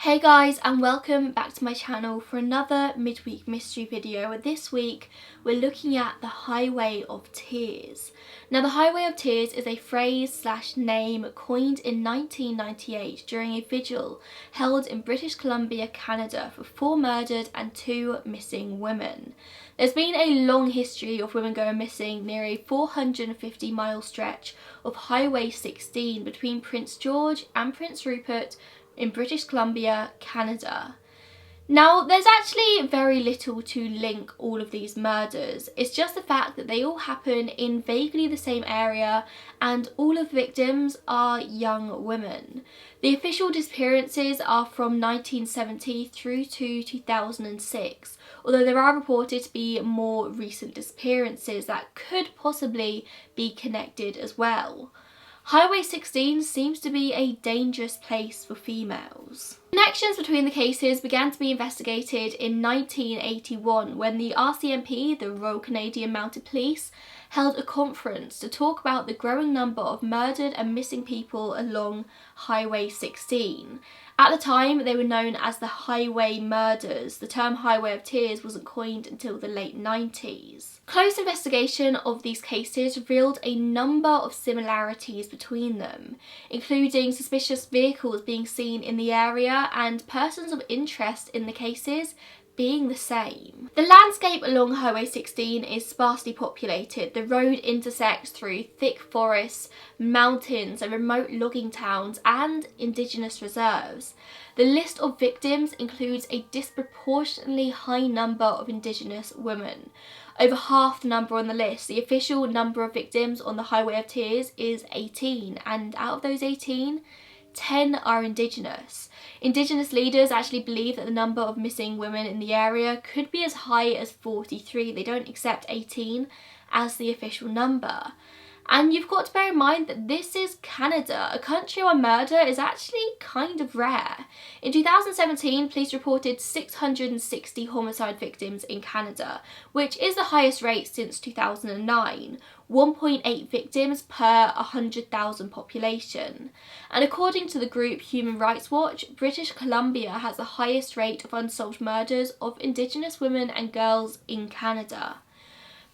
Hey guys, and welcome back to my channel for another midweek mystery video. This week we're looking at the Highway of Tears. Now the Highway of Tears is a phrase/name coined in 1998 during a vigil held in British Columbia, Canada for 4 murdered and 2 missing women. There's been a long history of women going missing near a 450-mile stretch of Highway 16 between Prince George and Prince Rupert in British Columbia, Canada. Now, there's actually very little to link all of these murders. It's just the fact that they all happen in vaguely the same area and all of the victims are young women. The official disappearances are from 1970 through to 2006, although there are reported to be more recent disappearances that could possibly be connected as well. Highway 16 seems to be a dangerous place for females. Connections between the cases began to be investigated in 1981 when the RCMP, the Royal Canadian Mounted Police, held a conference to talk about the growing number of murdered and missing people along Highway 16. At the time, they were known as the Highway Murders. The term Highway of Tears wasn't coined until the late 90s. Close investigation of these cases revealed a number of similarities between them, including suspicious vehicles being seen in the area and persons of interest in the cases being the same. The landscape along Highway 16 is sparsely populated. The road intersects through thick forests, mountains and remote logging towns and indigenous reserves. The list of victims includes a disproportionately high number of indigenous women. Over half the number on the list. The official number of victims on the Highway of Tears is 18, and out of those 18, 10 are indigenous. Indigenous leaders actually believe that the number of missing women in the area could be as high as 43. They don't accept 18 as the official number. And you've got to bear in mind that this is Canada, a country where murder is actually kind of rare. In 2017, police reported 660 homicide victims in Canada, which is the highest rate since 2009, 1.8 victims per 100,000 population. And according to the group Human Rights Watch, British Columbia has the highest rate of unsolved murders of Indigenous women and girls in Canada.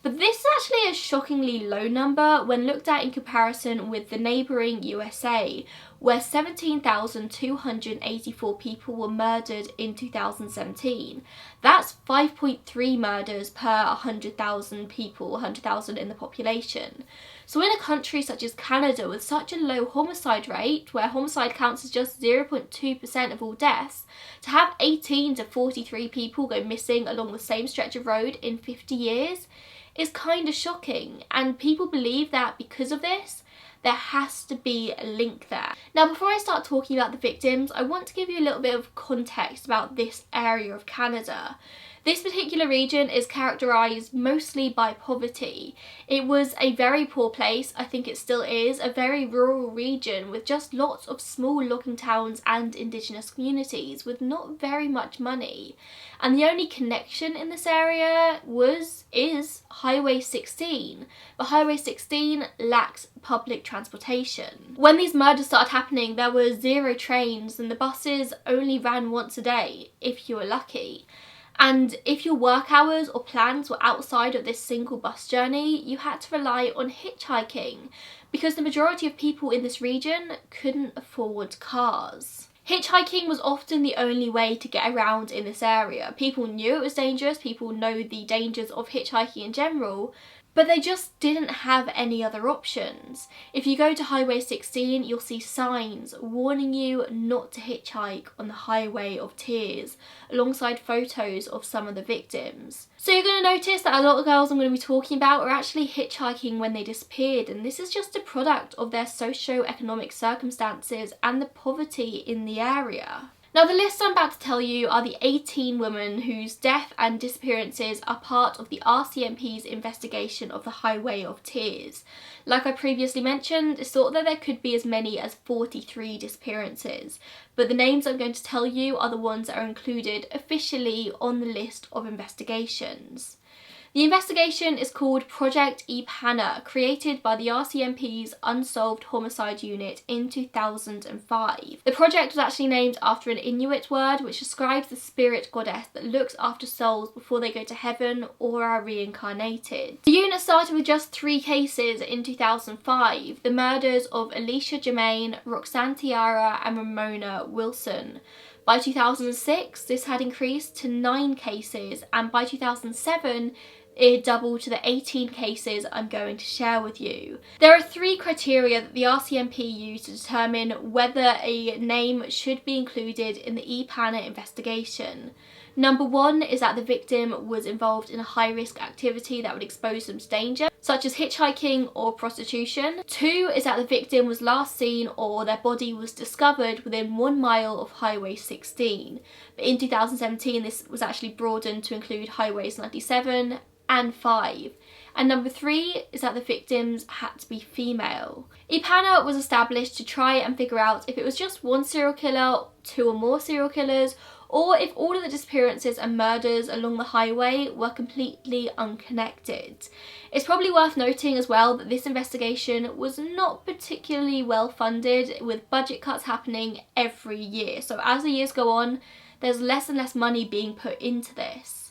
But this is actually a shockingly low number when looked at in comparison with the neighbouring USA, where 17,284 people were murdered in 2017. That's 5.3 murders per 100,000 people, 100,000 in the population. So in a country such as Canada with such a low homicide rate, where homicide counts as just 0.2% of all deaths, to have 18 to 43 people go missing along the same stretch of road in 50 years is kind of shocking, and people believe that because of this, there has to be a link there. Now, before I start talking about the victims, I want to give you a little bit of context about this area of Canada. This particular region is characterised mostly by poverty. It was a very poor place, I think it still is, a very rural region with just lots of small logging towns and indigenous communities with not very much money. And the only connection in this area is Highway 16. But Highway 16 lacks public transportation. When these murders started happening, there were 0 trains and the buses only ran once a day, if you were lucky. And if your work hours or plans were outside of this single bus journey, you had to rely on hitchhiking because the majority of people in this region couldn't afford cars. Hitchhiking was often the only way to get around in this area. People knew it was dangerous, people know the dangers of hitchhiking in general, but they just didn't have any other options. If you go to Highway 16, you'll see signs warning you not to hitchhike on the Highway of Tears, alongside photos of some of the victims. So you're going to notice that a lot of girls I'm going to be talking about are actually hitchhiking when they disappeared, and this is just a product of their socio-economic circumstances and the poverty in the area. Now, the list I'm about to tell you are the 18 women whose death and disappearances are part of the RCMP's investigation of the Highway of Tears. Like I previously mentioned, it's thought that there could be as many as 43 disappearances, but the names I'm going to tell you are the ones that are included officially on the list of investigations. The The investigation is called Project E-PANA, created by the RCMP's Unsolved Homicide Unit in 2005. The project was actually named after an Inuit word which describes the spirit goddess that looks after souls before they go to heaven or are reincarnated. The unit started with just 3 cases in 2005, the murders of Alicia Germain, Roxanne Tiara and Ramona Wilson. By 2006, this had increased to 9 cases, and by 2007, it doubled to the 18 cases I'm going to share with you. There are 3 criteria that the RCMP use to determine whether a name should be included in the E-PANA investigation. Number 1 is that the victim was involved in a high-risk activity that would expose them to danger, such as hitchhiking or prostitution. 2 is that the victim was last seen or their body was discovered within 1 mile of Highway 16. But in 2017, this was actually broadened to include Highways 97 and 5. And number 3 is that the victims had to be female. E-PANA was established to try and figure out if it was just one serial killer, 2 or more serial killers, or if all of the disappearances and murders along the highway were completely unconnected. It's probably worth noting as well that this investigation was not particularly well funded, with budget cuts happening every year. So as the years go on, there's less and less money being put into this.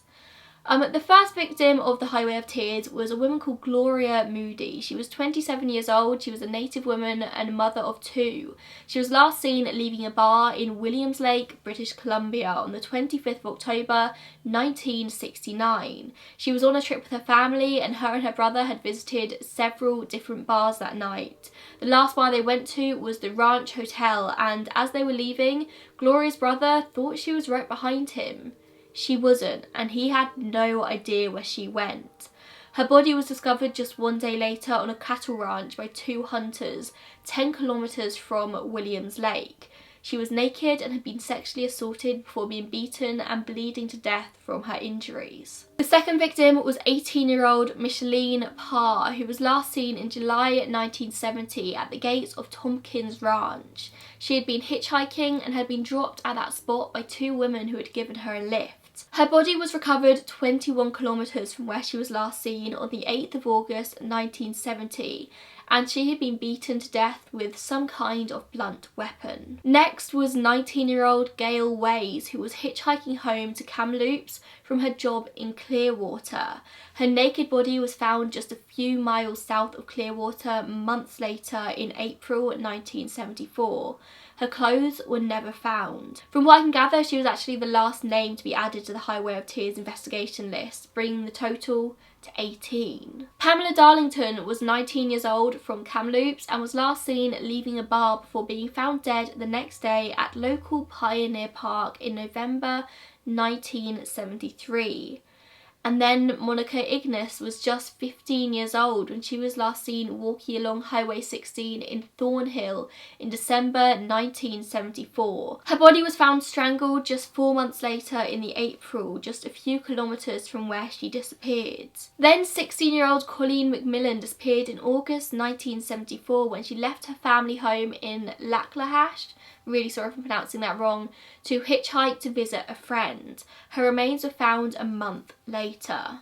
The first victim of the Highway of Tears was a woman called Gloria Moody. She was 27 years old, she was a native woman and a mother of 2. She was last seen leaving a bar in Williams Lake, British Columbia on the 25th of October 1969. She was on a trip with her family, and her brother had visited several different bars that night. The last bar they went to was the Ranch Hotel, and as they were leaving, Gloria's brother thought she was right behind him. She wasn't, and he had no idea where she went. Her body was discovered just 1 day later on a cattle ranch by 2 hunters 10 kilometers from Williams Lake. She was naked and had been sexually assaulted before being beaten and bleeding to death from her injuries. The second victim was 18-year-old Micheline Parr, who was last seen in July 1970 at the gates of Tompkins Ranch. She had been hitchhiking and had been dropped at that spot by 2 women who had given her a lift. Her body was recovered 21 kilometers from where she was last seen on the 8th of August 1970, and she had been beaten to death with some kind of blunt weapon. Next was 19-year-old Gail Ways, who was hitchhiking home to Kamloops from her job in Clearwater. Her naked body was found just a few miles south of Clearwater months later in April 1974. Her clothes were never found. From what I can gather, she was actually the last name to be added to the Highway of Tears investigation list, bringing the total to 18. Pamela Darlington was 19 years old from Kamloops and was last seen leaving a bar before being found dead the next day at local Pioneer Park in November 1973. And then Monica Ignis was just 15 years old when she was last seen walking along Highway 16 in Thornhill in December 1974. Her body was found strangled just 4 months later in the April, just a few kilometres from where she disappeared. Then 16-year-old Colleen McMillan disappeared in August 1974 when she left her family home in Lacklahash, really sorry if I'm pronouncing that wrong, to hitchhike to visit a friend. Her remains were found a month later.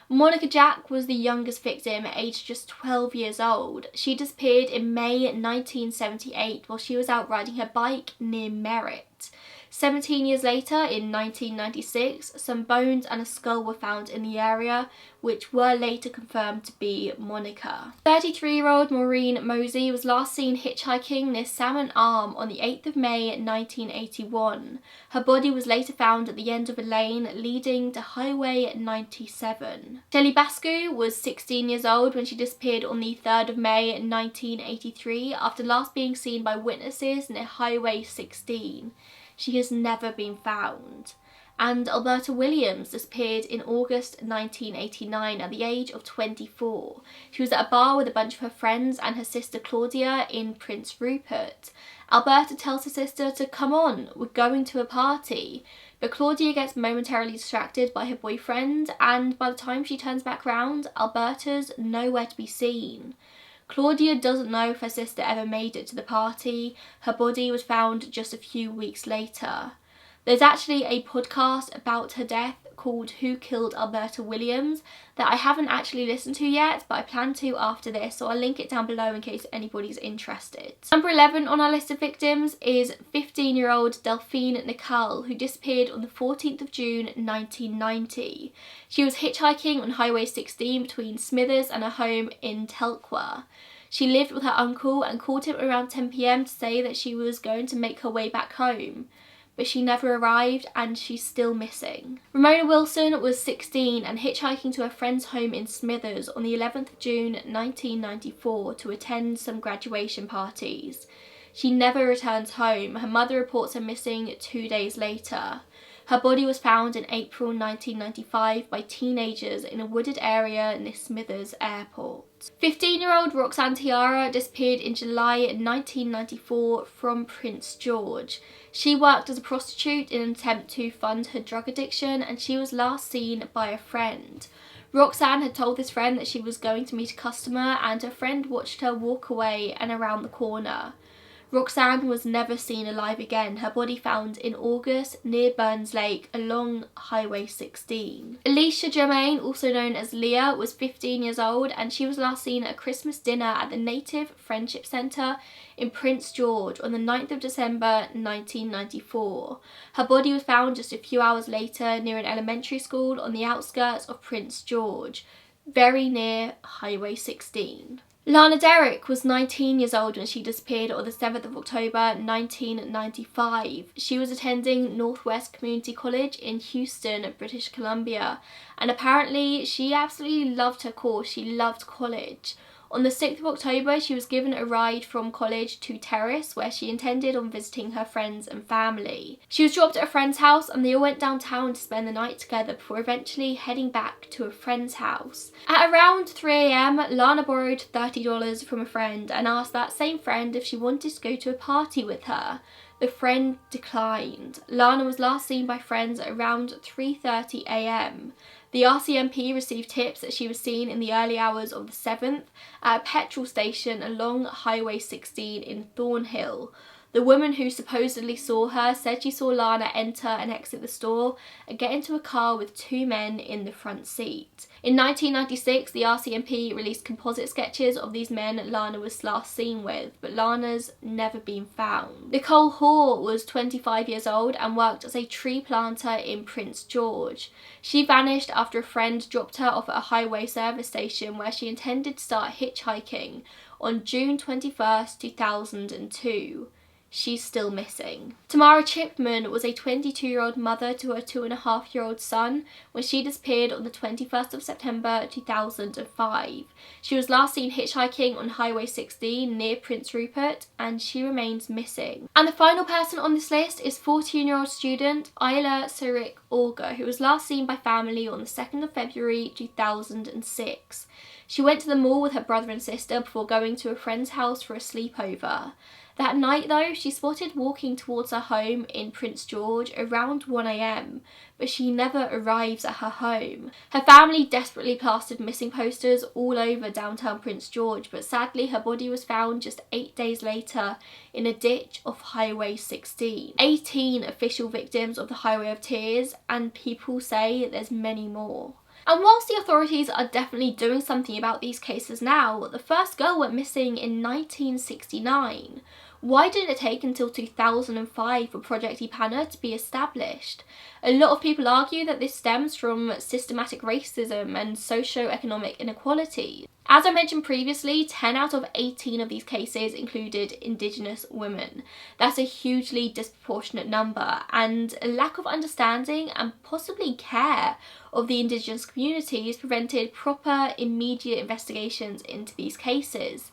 Monica Jack was the youngest victim, aged just 12 years old. She disappeared in May 1978 while she was out riding her bike near Merritt. 17 years later, in 1996, some bones and a skull were found in the area, which were later confirmed to be Monica. 33-year-old Maureen Mosey was last seen hitchhiking near Salmon Arm on the 8th of May 1981. Her body was later found at the end of a lane leading to Highway 97. Shelley Bascu was 16 years old when she disappeared on the 3rd of May 1983 after last being seen by witnesses near Highway 16. She has never been found. And Alberta Williams disappeared in August 1989 at the age of 24. She was at a bar with a bunch of her friends and her sister Claudia in Prince Rupert. Alberta tells her sister to come on, we're going to a party. But Claudia gets momentarily distracted by her boyfriend, and by the time she turns back round, Alberta's nowhere to be seen. Claudia doesn't know if her sister ever made it to the party. Her body was found just a few weeks later. There's actually a podcast about her death called Who Killed Alberta Williams that I haven't actually listened to yet, but I plan to after this, so I'll link it down below in case anybody's interested. Number 11 on our list of victims is 15-year-old Delphine Nicole, who disappeared on the 14th of June 1990. She was hitchhiking on Highway 16 between Smithers and her home in Telkwa. She lived with her uncle and called him around 10 p.m. to say that she was going to make her way back home, but she never arrived and she's still missing. Ramona Wilson was 16 and hitchhiking to her friend's home in Smithers on the 11th of June 1994 to attend some graduation parties. She never returns home. Her mother reports her missing 2 days later. Her body was found in April 1995 by teenagers in a wooded area near Smithers Airport. 15-year-old Roxanne Tiara disappeared in July 1994 from Prince George. She worked as a prostitute in an attempt to fund her drug addiction, and she was last seen by a friend. Roxanne had told this friend that she was going to meet a customer, and her friend watched her walk away and around the corner. Roxanne was never seen alive again. Her body found in August near Burns Lake along Highway 16. Alicia Germain, also known as Leah, was 15 years old and she was last seen at a Christmas dinner at the Native Friendship Centre in Prince George on the 9th of December 1994. Her body was found just a few hours later near an elementary school on the outskirts of Prince George, very near Highway 16. Lana Derrick was 19 years old when she disappeared on the 7th of October 1995. She was attending Northwest Community College in Houston, British Columbia, and apparently she absolutely loved her course. She loved college. On the 6th of October, she was given a ride from college to Terrace, where she intended on visiting her friends and family. She was dropped at a friend's house and they all went downtown to spend the night together before eventually heading back to a friend's house. At around 3 a.m, Lana borrowed $30 from a friend and asked that same friend if she wanted to go to a party with her. The friend declined. Lana was last seen by friends at around 3:30 a.m. The RCMP received tips that she was seen in the early hours of the 7th at a petrol station along Highway 16 in Thornhill. The woman who supposedly saw her said she saw Lana enter and exit the store and get into a car with two men in the front seat. In 1996, the RCMP released composite sketches of these men Lana was last seen with, but Lana's never been found. Nicole Hoare was 25 years old and worked as a tree planter in Prince George. She vanished after a friend dropped her off at a highway service station where she intended to start hitchhiking on June 21st, 2002. She's still missing. Tamara Chipman was a 22-year-old mother to her 2.5-year-old son when she disappeared on the 21st of September 2005. She was last seen hitchhiking on Highway 16 near Prince Rupert and she remains missing. And the final person on this list is 14-year-old student Isla Sarik Olga, who was last seen by family on the 2nd of February 2006. She went to the mall with her brother and sister before going to a friend's house for a sleepover. That night though, she spotted walking towards her home in Prince George around 1 a.m, but she never arrives at her home. Her family desperately plastered missing posters all over downtown Prince George, but sadly her body was found just 8 days later in a ditch off Highway 16. 18 official victims of the Highway of Tears, and people say there's many more. And whilst the authorities are definitely doing something about these cases now, the first girl went missing in 1969. Why did it take until 2005 for Project E-PANA to be established? A lot of people argue that this stems from systematic racism and socio-economic inequality. As I mentioned previously, 10 out of 18 of these cases included Indigenous women. That's a hugely disproportionate number, and a lack of understanding and possibly care of the Indigenous communities prevented proper, immediate investigations into these cases.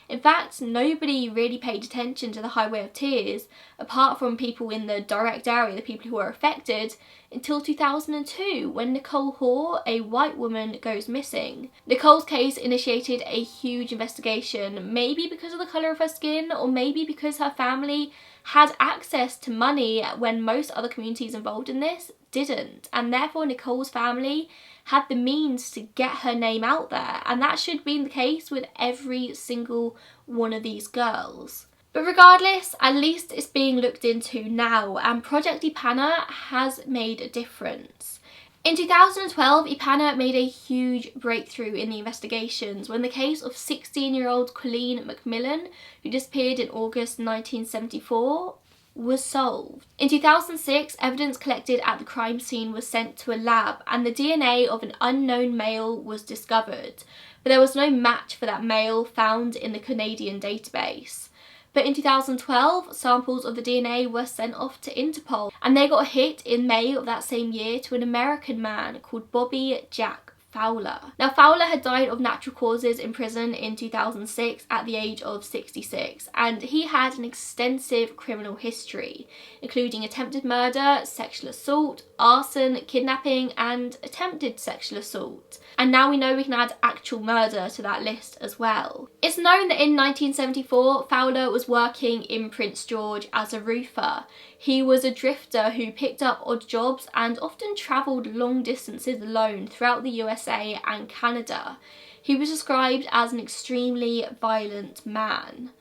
In fact, nobody really paid attention to the Highway of Tears, apart from people in the direct area, the people who were affected, until 2002, when Nicole Hoare, a white woman, goes missing. Nicole's case initiated a huge investigation, maybe because of the colour of her skin, or maybe because her family had access to money when most other communities involved in this didn't, and therefore Nicole's family had the means to get her name out there, and that should be the case with every single one of these girls. But regardless, at least it's being looked into now, and Project E-PANA has made a difference. In 2012, E-PANA made a huge breakthrough in the investigations when the case of 16-year-old Colleen McMillan, who disappeared in August 1974, was solved. In 2006, evidence collected at the crime scene was sent to a lab and the DNA of an unknown male was discovered, but there was no match for that male found in the Canadian database. But in 2012, samples of the DNA were sent off to Interpol, and they got a hit in May of that same year to an American man called Bobby Jack Fowler. Now, Fowler had died of natural causes in prison in 2006 at the age of 66, and he had an extensive criminal history, including attempted murder, sexual assault, arson, kidnapping, and attempted sexual assault. And now we know we can add actual murder to that list as well. It's known that in 1974, Fowler was working in Prince George as a roofer. He was a drifter who picked up odd jobs and often travelled long distances alone throughout the USA and Canada. He was described as an extremely violent man.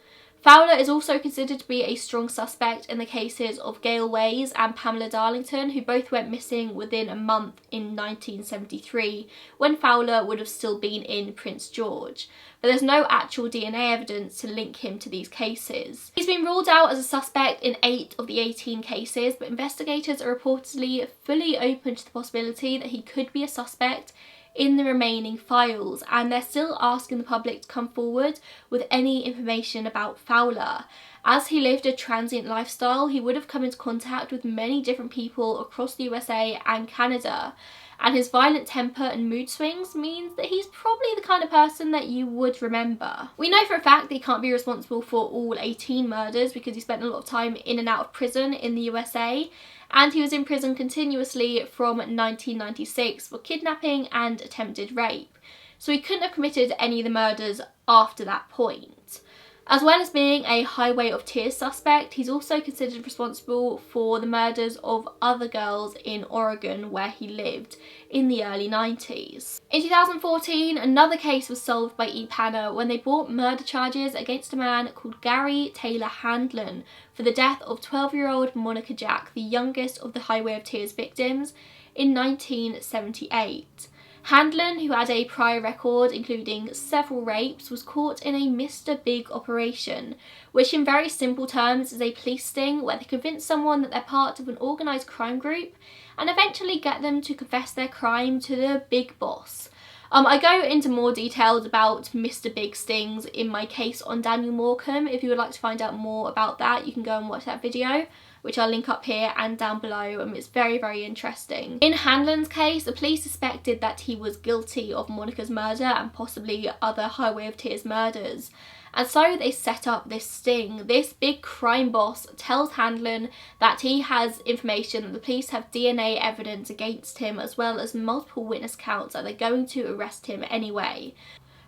Fowler is also considered to be a strong suspect in the cases of Gail Ways and Pamela Darlington, who both went missing within a month in 1973, when Fowler would have still been in Prince George. But there's no actual DNA evidence to link him to these cases. He's been ruled out as a suspect in 8 of the 18 cases, but investigators are reportedly fully open to the possibility that he could be a suspect in the remaining files, and they're still asking the public to come forward with any information about Fowler. As he lived a transient lifestyle, he would have come into contact with many different people across the USA and Canada, and his violent temper and mood swings means that he's probably the kind of person that you would remember. We know for a fact that he can't be responsible for all 18 murders because he spent a lot of time in and out of prison in the USA, and he was in prison continuously from 1996 for kidnapping and attempted rape, so he couldn't have committed any of the murders after that point. As well as being a Highway of Tears suspect, he's also considered responsible for the murders of other girls in Oregon where he lived in the early 90s. In 2014, another case was solved by E-PANA when they brought murder charges against a man called Gary Taylor Handlen for the death of 12-year-old Monica Jack, the youngest of the Highway of Tears victims, in 1978. Handlen, who had a prior record including several rapes, was caught in a Mr. Big operation, which in very simple terms is a police sting where they convince someone that they're part of an organised crime group and eventually get them to confess their crime to the big boss. I go into more details about Mr. Big stings in my case on Daniel Morecambe. If you would like to find out more about that, you can go and watch that video, which I'll link up here and down below. It's very, very interesting. In Handlen's case, the police suspected that he was guilty of Monica's murder and possibly other Highway of Tears murders. And so they set up this sting. This big crime boss tells Handlen that he has information that the police have DNA evidence against him, as well as multiple witness counts that they're going to arrest him anyway.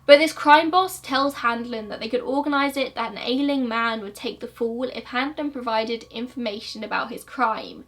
But this crime boss tells Handlen that they could organise it that an ailing man would take the fall if Handlen provided information about his crime,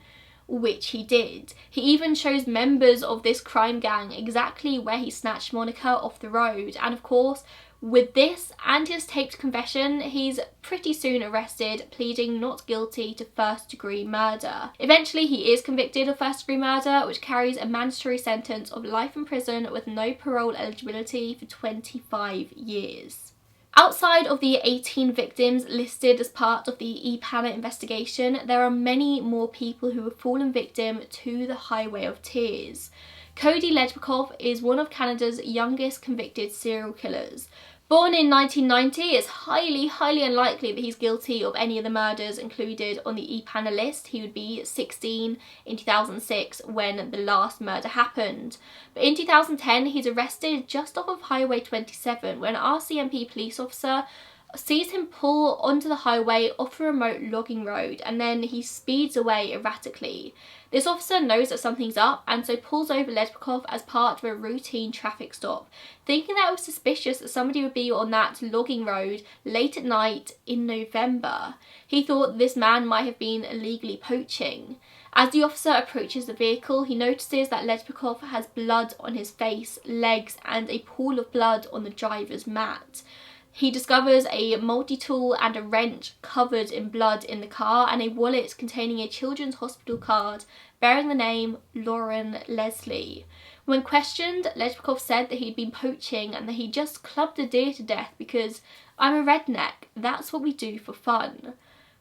which he did. He even shows members of this crime gang exactly where he snatched Monica off the road, and of course, with this and his taped confession, he's pretty soon arrested, pleading not guilty to first-degree murder. Eventually, he is convicted of first-degree murder, which carries a mandatory sentence of life in prison with no parole eligibility for 25 years. Outside of the 18 victims listed as part of the E-PANA investigation, there are many more people who have fallen victim to the Highway of Tears. Cody Ledbekoff is one of Canada's youngest convicted serial killers. Born in 1990, it's highly unlikely that he's guilty of any of the murders included on the E-PANA list. He would be 16 in 2006 when the last murder happened. But in 2010, he's arrested just off of Highway 27 when an RCMP police officer sees him pull onto the highway off a remote logging road, and then he speeds away erratically. This officer knows that something's up and so pulls over Ledbekoff as part of a routine traffic stop, thinking that it was suspicious that somebody would be on that logging road late at night in November. He thought this man might have been illegally poaching. As the officer approaches the vehicle, he notices that Ledbekoff has blood on his face, legs, and a pool of blood on the driver's mat. He discovers a multi-tool and a wrench covered in blood in the car, and a wallet containing a children's hospital card bearing the name Lauren Leslie. When questioned, Lejbakov said that he'd been poaching and that he just clubbed a deer to death because "I'm a redneck, that's what we do for fun."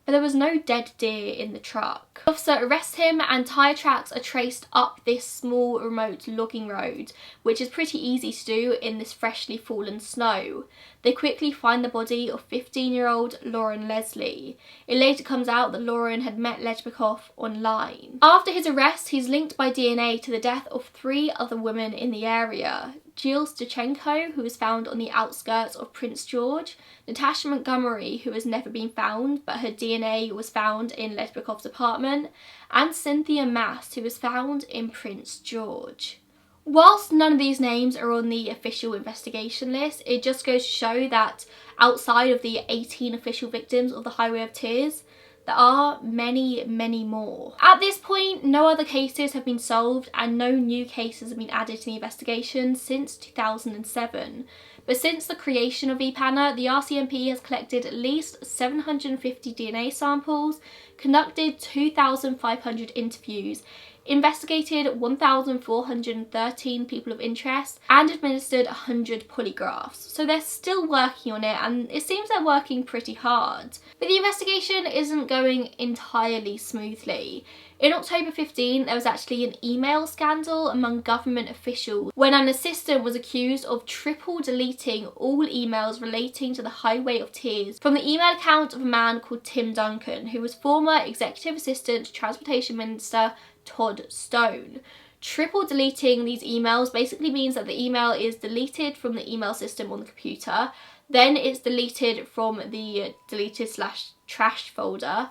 But there was no dead deer in the truck. The officer arrests him, and tyre tracks are traced up this small remote logging road, which is pretty easy to do in this freshly fallen snow. They quickly find the body of 15-year-old Lauren Leslie. It later comes out that Lauren had met Lejbakov online. After his arrest, he's linked by DNA to the death of 3 other women in the area. Jill Stachenko, who was found on the outskirts of Prince George, Natasha Montgomery, who has never been found but her DNA was found in Lejbakov's apartment, and Cynthia Mast, who was found in Prince George. Whilst none of these names are on the official investigation list, it just goes to show that outside of the 18 official victims of the Highway of Tears, there are many, many more. At this point, no other cases have been solved and no new cases have been added to the investigation since 2007. But since the creation of E-PANA, the RCMP has collected at least 750 DNA samples, conducted 2,500 interviews, investigated 1,413 people of interest, and administered 100 polygraphs. So they're still working on it, and it seems they're working pretty hard. But the investigation isn't going entirely smoothly. In October 15, there was actually an email scandal among government officials when an assistant was accused of triple deleting all emails relating to the Highway of Tears from the email account of a man called Tim Duncan, who was former Executive Assistant to Transportation Minister Todd Stone. Triple deleting these emails basically means that the email is deleted from the email system on the computer, then it's deleted from the deleted/trash folder,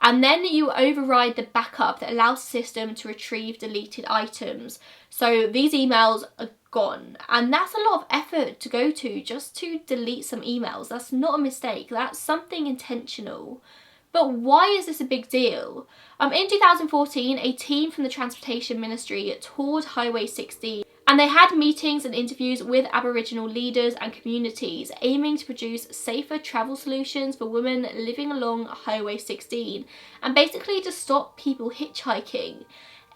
and then you override the backup that allows the system to retrieve deleted items. So these emails are gone, and that's a lot of effort to go to just to delete some emails. That's not a mistake, that's something intentional. But why is this a big deal? In 2014, a team from the Transportation Ministry toured Highway 16, and they had meetings and interviews with Aboriginal leaders and communities aiming to produce safer travel solutions for women living along Highway 16 and basically to stop people hitchhiking.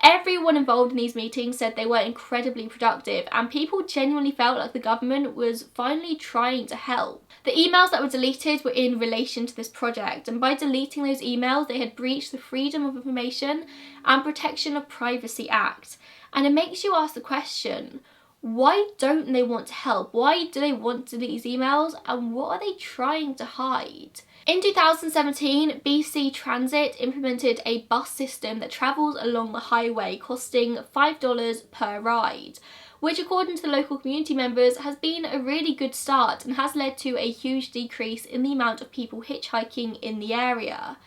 Everyone involved in these meetings said they were incredibly productive, and people genuinely felt like the government was finally trying to help. The emails that were deleted were in relation to this project, and by deleting those emails they had breached the Freedom of Information and Protection of Privacy Act. And it makes you ask the question, why don't they want to help? Why do they want to delete these emails, and what are they trying to hide? In 2017, BC Transit implemented a bus system that travels along the highway, costing $5 per ride, which according to the local community members has been a really good start and has led to a huge decrease in the amount of people hitchhiking in the area.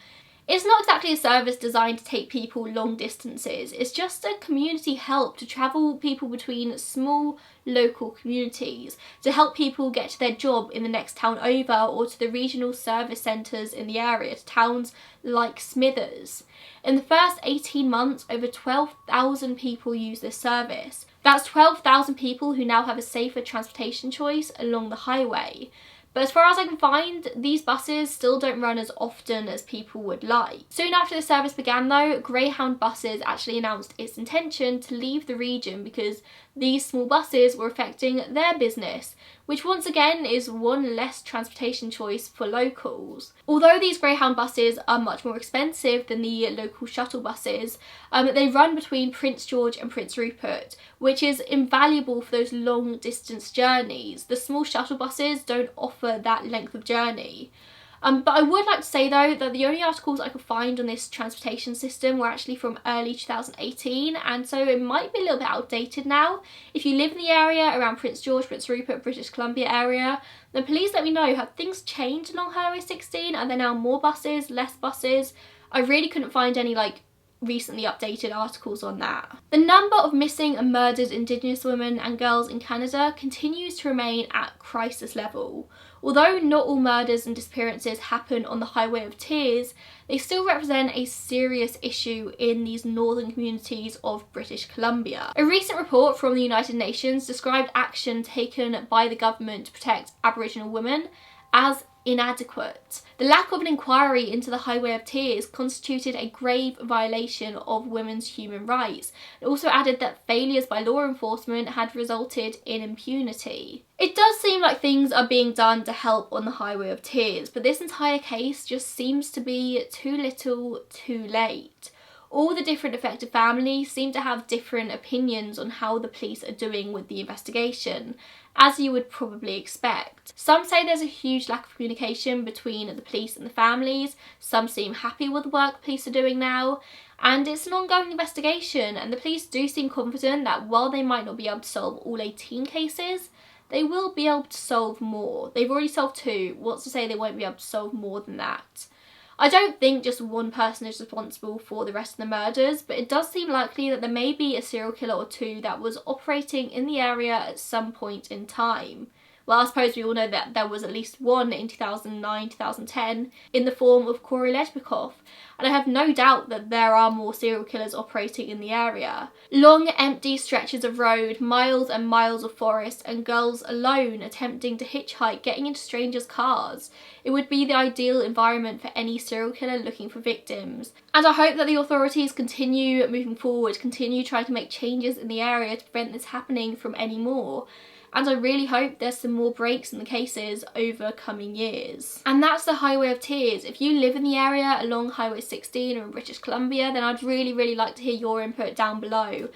It's not exactly a service designed to take people long distances, it's just a community help to travel people between small local communities, to help people get to their job in the next town over or to the regional service centres in the area, to towns like Smithers. In the first 18 months, over 12,000 people use this service. That's 12,000 people who now have a safer transportation choice along the highway. But as far as I can find, these buses still don't run as often as people would like. Soon after the service began though, Greyhound Buses actually announced its intention to leave the region because these small buses were affecting their business, which once again is one less transportation choice for locals. Although these Greyhound buses are much more expensive than the local shuttle buses, they run between Prince George and Prince Rupert, which is invaluable for those long distance journeys. The small shuttle buses don't offer that length of journey. But I would like to say though that the only articles I could find on this transportation system were actually from early 2018, and so it might be a little bit outdated now. If you live in the area around Prince George, Prince Rupert, British Columbia area, then please let me know, have things changed along Highway 16? Are there now more buses, less buses? I really couldn't find any recently updated articles on that. The number of missing and murdered Indigenous women and girls in Canada continues to remain at crisis level. Although not all murders and disappearances happen on the Highway of Tears, they still represent a serious issue in these northern communities of British Columbia. A recent report from the United Nations described action taken by the government to protect Aboriginal women as inadequate. The lack of an inquiry into the Highway of Tears constituted a grave violation of women's human rights. It also added that failures by law enforcement had resulted in impunity. It does seem like things are being done to help on the Highway of Tears, but this entire case just seems to be too little, too late. All the different affected families seem to have different opinions on how the police are doing with the investigation, as you would probably expect. Some say there's a huge lack of communication between the police and the families, some seem happy with the work police are doing now, and it's an ongoing investigation, and the police do seem confident that while they might not be able to solve all 18 cases, they will be able to solve more. They've already solved 2, what's to say they won't be able to solve more than that? I don't think just one person is responsible for the rest of the murders, but it does seem likely that there may be a serial killer or 2 that was operating in the area at some point in time. Well, I suppose we all know that there was at least one in 2009, 2010 in the form of Corey Ledbekoff, and I have no doubt that there are more serial killers operating in the area. Long, empty stretches of road, miles and miles of forest, and girls alone attempting to hitchhike, getting into strangers' cars. It would be the ideal environment for any serial killer looking for victims. And I hope that the authorities continue moving forward, continue trying to make changes in the area to prevent this happening from any more. And I really hope there's some more breaks in the cases over coming years. And that's the Highway of Tears. If you live in the area along Highway 16 or in British Columbia, then I'd really like to hear your input down below.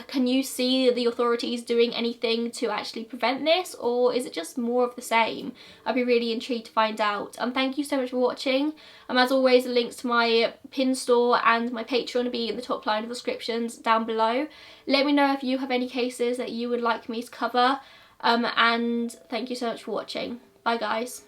Can you see the authorities doing anything to actually prevent this, or is it just more of the same? I'd be really intrigued to find out. Thank you so much for watching. As always, the links to my pin store and my Patreon will be in the top line of descriptions down below. Let me know if you have any cases that you would like me to cover. And thank you so much for watching. Bye guys.